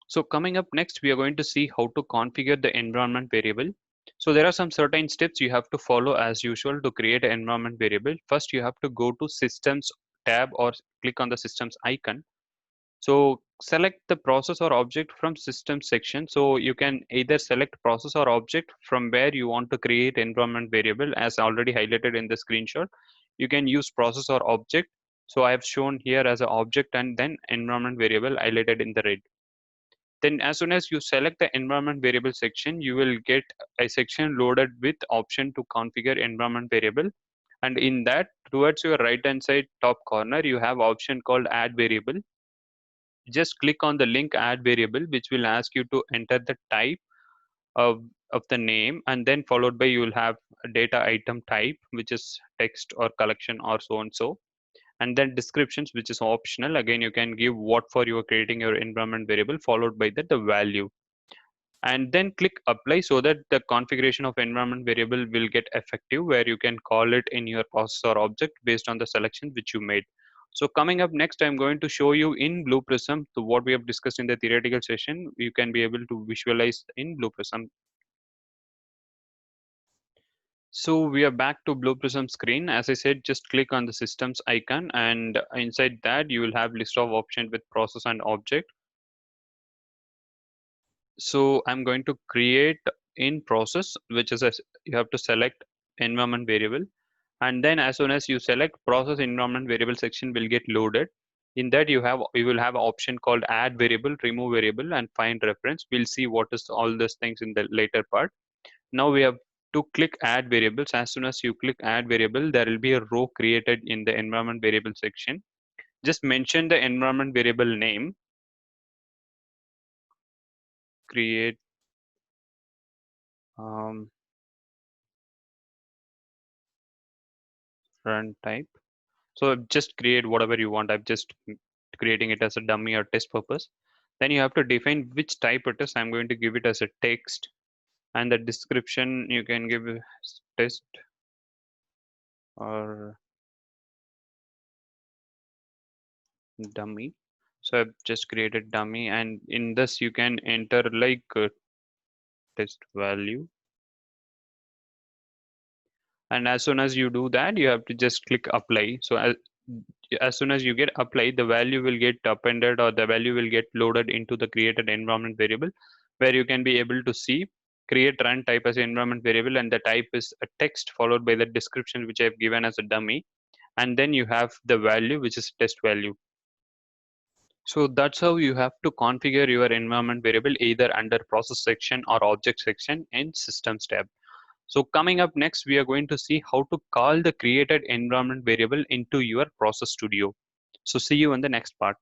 So coming up next, we are going to see how to configure the environment variable. So there are some certain steps you have to follow as usual to create an environment variable. First, you have to go to Systems tab or click on the Systems icon. So select the process or object from System section. So you can either select process or object from where you want to create environment variable, as already highlighted in the screenshot. You can use process or object. So I have shown here as an object and then environment variable highlighted in the red. Then as soon as you select the environment variable section, you will get a section loaded with option to configure environment variable. And in that, towards your right hand side top corner, you have option called add variable. Just click on the link add variable, which will ask you to enter the type of the name, and then followed by you will have a data item type, which is text or collection or so and so, and then descriptions, which is optional. Again, you can give what for you are creating your environment variable, followed by that the value, and then click apply, so that the configuration of environment variable will get effective, where you can call it in your process or object based on the selection which you made. So coming up next, I'm going to show you in Blue Prism to what we have discussed in the theoretical session. You can be able to visualize in Blue Prism. So we are back to Blue Prism screen. As I said, just click on the systems icon, and inside that you will have list of options with process and object. So I'm going to create in process, which is you have to select environment variable, and then as soon as you select process, environment variable section will get loaded. In that you will have option called add variable, remove variable, and find reference. We'll see what is all these things in the later part. Now we have to click add variables. As soon as you click add variable, there will be a row created in the environment variable section. Just mention the environment variable name, create um, run type. So just create whatever you want. I'm just creating it as a dummy or test purpose. Then you have to define which type it is. I'm going to give it as a text, and the description you can give test or dummy. So I've just created dummy, and in this you can enter like test value. And as soon as you do that, you have to just click apply. So as soon as you get apply, the value will get appended, or the value will get loaded into the created environment variable, where you can be able to see create run type as environment variable, and the type is a text followed by the description which I've given as a dummy, and then you have the value which is test value. So that's how you have to configure your environment variable either under process section or object section in systems tab. So coming up next, we are going to see how to call the created environment variable into your process studio. So see you in the next part.